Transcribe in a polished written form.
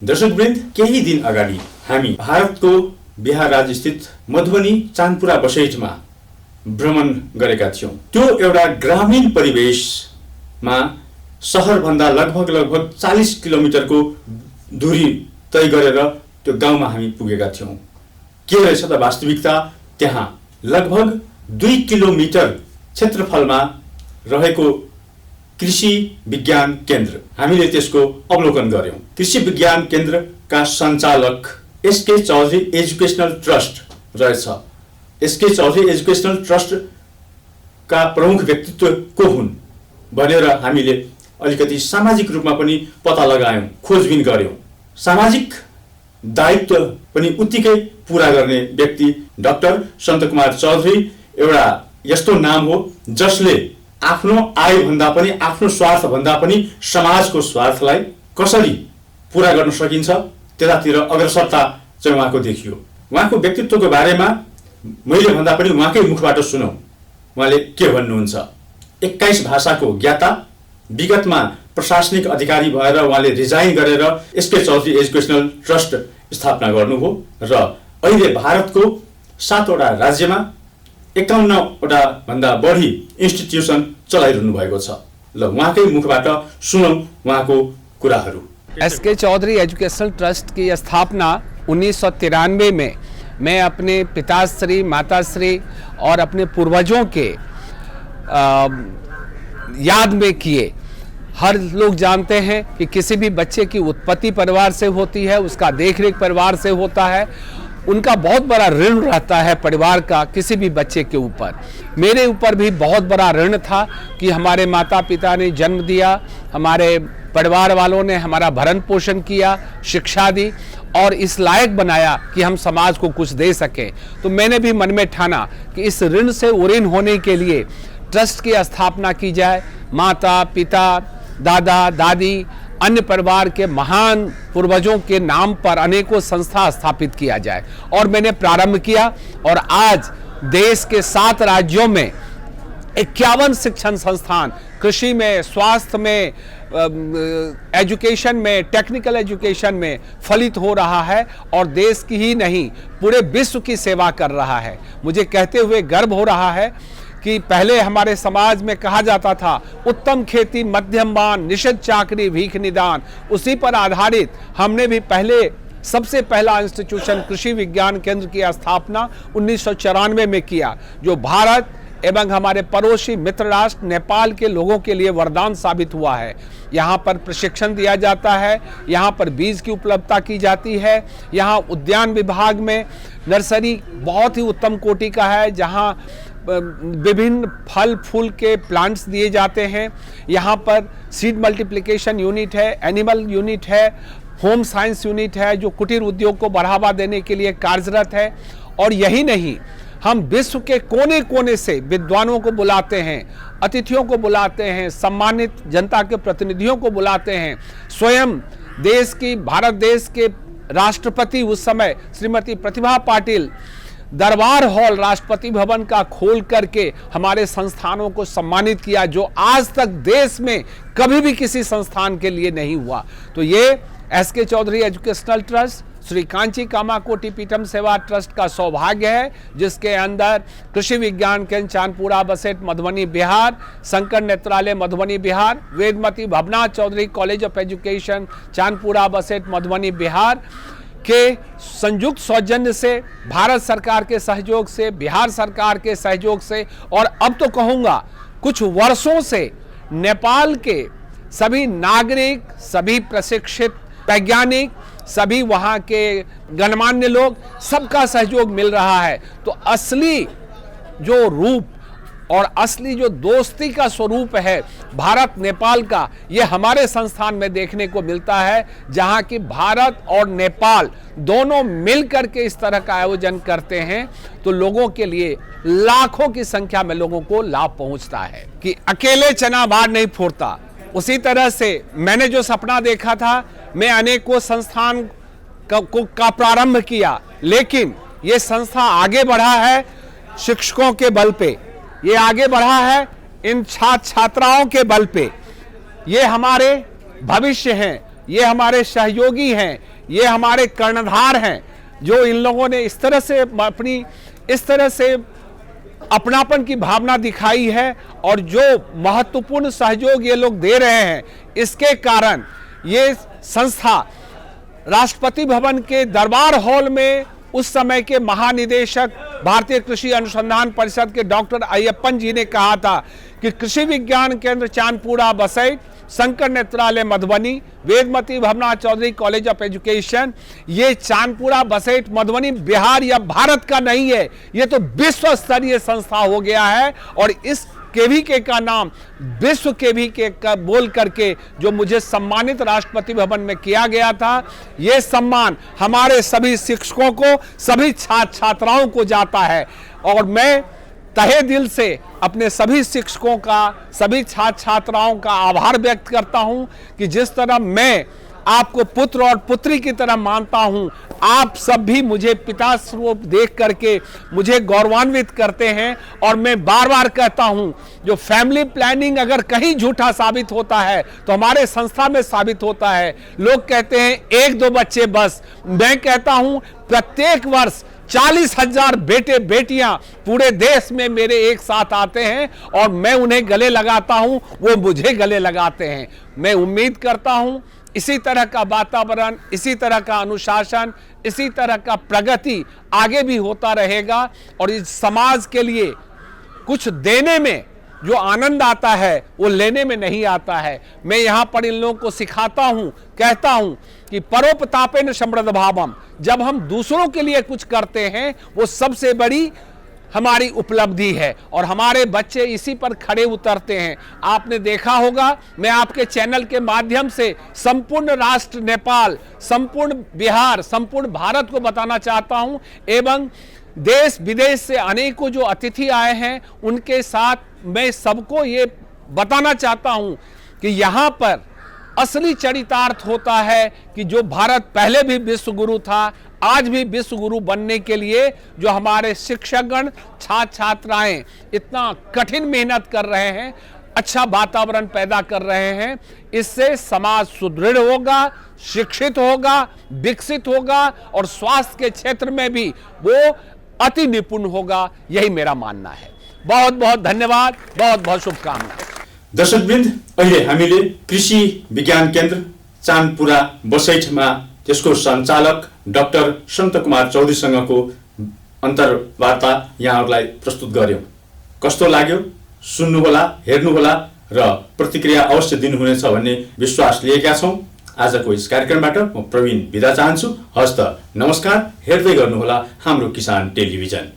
दर्शकवृन्द, केही दिन अगाडि हामी भारतको बिहार राज्य स्थित मधुबनी चाँदपुरा बसैठमा भ्रमण गरेका थियौं। त्यो एउटा ग्रामीण परिवेशमा शहरभन्दा लगभग 40 किलोमिटरको दूरी तय गरेर त्यो गाउँमा हामी पुगेका थियौं। के रहेछ त वास्तविकता? त्यहाँ लगभग 2 किलोमिटर क्षेत्रफलमा रहेको कृषि विज्ञान केन्द्र, हामीले त्यसको अवलोकन गर्यौं। कृषि विज्ञान केन्द्रका सञ्चालक एसके चौधरी एजुकेशनल ट्रस्ट रहेछ। एसके चौधरी एजुकेशनल ट्रस्टका प्रमुख व्यक्तित्व को हुन् भनेर हामीले अलिकति सामाजिक रूपमा पनि पत्ता लगायौं, खोजबिन गर्यौं। सामाजिक दायित्व पनि उत्तिकै पूरा गर्ने व्यक्ति डाक्टर सन्तकुमार चौधरी एउटा यस्तो नाम हो जसले आफ्नो आय भन्दा पनि, आफ्नो स्वार्थ भन्दा पनि समाजको स्वार्थलाई कसरी पूरा गर्न सकिन्छ त्यतातिर अग्रसरता चाहिँ उहाँको देखियो। उहाँको व्यक्तित्वको बारेमा मैले भन्दा पनि उहाँकै मुखबाट सुनौं उहाँले के भन्नुहुन्छ। 21 भाषाको ज्ञाता, विगतमा प्रशासनिक अधिकारी भएर उहाँले रिजाइन गरेर एसके चौधरी एजुकेशनल ट्रस्ट स्थापना गर्नुभयो र अहिले भारतको 7 वटा राज्यमा 51 वटा भन्दा बढी इन्स्टिट्युसन चलाइरहनु भएको छ। ल उहाँकै मुखबाट सुनौं उहाँको कुराहरू। एसके चौधरी एजुकेशनल ट्रस्ट की स्थापना 1993 में मैं अपने पिताश्री, माताश्री और अपने पूर्वजों के याद में किए। हर लोग जानते हैं कि किसी भी बच्चे की उत्पत्ति परिवार से होती है, उसका देखरेख परिवार से होता है, उनका बहुत बड़ा ऋण रहता है परिवार का किसी भी बच्चे के ऊपर। मेरे ऊपर भी बहुत बड़ा ऋण था कि हमारे माता पिता ने जन्म दिया, हमारे परिवार वालों ने हमारा भरण पोषण किया, शिक्षा दी और इस लायक बनाया कि हम समाज को कुछ दे सकें। तो मैंने भी मन में ठाना कि इस ऋण से उऋण होने के लिए ट्रस्ट की स्थापना की जाए। माता पिता, दादा दादी, अन्य परिवार के महान पूर्वजों के नाम पर अनेकों संस्था स्थापित किया जाए और मैंने प्रारंभ किया। और आज देश के 7 राज्यों में 51 शिक्षण संस्थान कृषि में, स्वास्थ्य में, एजुकेशन में, टेक्निकल एजुकेशन में फलित हो रहा है और देश की ही नहीं पूरे विश्व की सेवा कर रहा है। मुझे कहते हुए गर्व हो रहा है कि पहले हमारे समाज में कहा जाता था उत्तम खेती मध्यम बान, निषद चाकरी भीख निदान। उसी पर आधारित हमने भी सबसे पहला इंस्टीट्यूशन कृषि विज्ञान केंद्र की स्थापना 1994 में किया, जो भारत एवं हमारे पड़ोसी मित्र राष्ट्र नेपाल के लोगों के लिए वरदान साबित हुआ है। यहाँ पर प्रशिक्षण दिया जाता है, यहाँ पर बीज की उपलब्धता की जाती है, यहाँ उद्यान विभाग में नर्सरी बहुत ही उत्तम कोटि का है जहाँ विभिन्न फल फूल के प्लांट्स दिए जाते हैं। यहाँ पर सीड मल्टीप्लिकेशन यूनिट है, एनिमल यूनिट है, होम साइंस यूनिट है जो कुटीर उद्योग को बढ़ावा देने के लिए कार्यरत है। और यही नहीं, हम विश्व के कोने कोने से विद्वानों को बुलाते हैं, अतिथियों को बुलाते हैं, सम्मानित जनता के प्रतिनिधियों को बुलाते हैं। स्वयं भारत देश के राष्ट्रपति उस समय श्रीमती प्रतिभा पाटिल दरबार हॉल राष्ट्रपति भवन का खोल करके हमारे संस्थानों को सम्मानित किया, जो आज तक देश में कभी भी किसी संस्थान के लिए नहीं हुआ। तो ये SK Chaudhary educational trust, Shri Kanchi Kamakoti Peetham Seva trust का सौभाग्य है, जिसके अंदर Krishi Vigyan Kendra Chandpura Basaith Madhubani Bihar, Shankar Netralaya Madhubani Bihar, Vedmati Bhavnath Chaudhary college of education Chandpura Basaith Madhubani Bihar के संयुक्त सौजन्य से, भारत सरकार के सहयोग से, बिहार सरकार के सहयोग से और अब तो कहूँगा कुछ वर्षों से नेपाल के सभी नागरिक, सभी प्रशिक्षित वैज्ञानिक, सभी वहाँ के गणमान्य लोग, सबका सहयोग मिल रहा है। तो असली जो रूप और असली जो दोस्ती का स्वरूप है भारत नेपाल का, ये हमारे संस्थान में देखने को मिलता है, जहाँ की भारत और नेपाल दोनों मिलकर के इस तरह का आयोजन करते हैं तो लोगों के लिए लाखों की संख्या में लोगों को लाभ पहुंचता है। कि अकेले चना बाढ़ नहीं फोड़ता, उसी तरह से मैंने जो सपना देखा था, मैं अनेकों संस्थान का प्रारंभ किया, लेकिन ये संस्था आगे बढ़ा है शिक्षकों के बल पे, ये आगे बढ़ा है इन छात्र छात्राओं के बल पे। ये हमारे भविष्य हैं, ये हमारे सहयोगी हैं, ये हमारे कर्णधार हैं, जो इन लोगों ने इस तरह से अपनापन की भावना दिखाई है और जो महत्वपूर्ण सहयोग ये लोग दे रहे हैं, इसके कारण ये संस्था राष्ट्रपति भवन के दरबार हॉल में उस समय के महानिदेशक भारतीय कृषि अनुसंधान परिषद के डॉक्टर अय्यप्पन जी ने कहा था कि कृषि विज्ञान केंद्र चांदपुरा बसैठ, शंकर नेत्रालय मधुबनी, वेदमती भवना चौधरी कॉलेज ऑफ एजुकेशन, ये चांदपुरा बसैठ मधुबनी बिहार या भारत का नहीं है, ये तो विश्व स्तरीय संस्था हो गया है। और इस केवीके का नाम विश्व केवीके का बोल करके जो मुझे सम्मानित राष्ट्रपति भवन में किया गया था, ये सम्मान हमारे सभी शिक्षकों को, सभी छात्र छात्राओं को जाता है। और मैं तहे दिल से अपने सभी शिक्षकों का, सभी छात्र छात्राओं का आभार व्यक्त करता हूं कि जिस तरह मैं आपको पुत्र और पुत्री की तरह मानता हूं, आप सब भी मुझे पिता स्वरूप देख करके मुझे गौरवान्वित करते हैं। और मैं बार बार कहता हूं, जो फैमिली प्लानिंग अगर कहीं झूठा साबित होता है तो हमारे संस्था में साबित होता है। लोग कहते हैं 1-2 बच्चे बस, मैं कहता हूं प्रत्येक वर्ष 40,000 बेटे बेटियां पूरे देश में मेरे एक साथ आते हैं और मैं उन्हें गले लगाता हूं, वो मुझे गले लगाते हैं। मैं उम्मीद करता हूं इसी तरह का वातावरण, इसी तरह का अनुशासन, इसी तरह का प्रगति आगे भी होता रहेगा। और इस समाज के लिए कुछ देने में जो आनंद आता है वो लेने में नहीं आता है। मैं यहाँ पर इन लोगों को सिखाता हूँ, कहता हूँ कि परोपतापेन समृद्ध भावम, जब हम दूसरों के लिए कुछ करते हैं वो सबसे बड़ी हमारी उपलब्धि है और हमारे बच्चे इसी पर खड़े उतरते हैं। आपने देखा होगा, मैं आपके चैनल के माध्यम से संपूर्ण राष्ट्र नेपाल, संपूर्ण बिहार, संपूर्ण भारत को बताना चाहता हूं एवं देश विदेश से अनेकों जो अतिथि आए हैं उनके साथ मैं सबको ये बताना चाहता हूं कि यहाँ पर असली चरितार्थ होता है कि जो भारत पहले भी विश्व गुरु था, आज भी विश्व गुरु बनने के लिए जो हमारे शिक्षकगण, छात्र छात्राएं इतना कठिन मेहनत कर रहे हैं, अच्छा वातावरण पैदा कर रहे हैं, इससे समाज सुदृढ़ होगा, शिक्षित होगा, विकसित होगा और स्वास्थ्य के क्षेत्र में भी वो अति निपुण होगा। यही मेरा मानना है। बहुत बहुत धन्यवाद, बहुत बहुत शुभकामनाएं। दर्शकवृन्द, अहिले हामीले कृषि विज्ञान केन्द्र चाँदपुरा बसैठमा त्यसको सञ्चालक डाक्टर सन्त कुमार चौधरीसँगको अन्तर्वार्ता यहाँहरूलाई प्रस्तुत गर्यौं। कस्तो लाग्यो सुन्नुहोला, हेर्नुहोला र प्रतिक्रिया अवश्य दिनुहुनेछ भन्ने विश्वास लिएका छौं। आजको यस कार्यक्रमबाट म प्रवीण बिदा चाहन्छु। हस्त नमस्कार। हेर्दै गर्नुहोला हाम्रो किसान टेलिभिजन।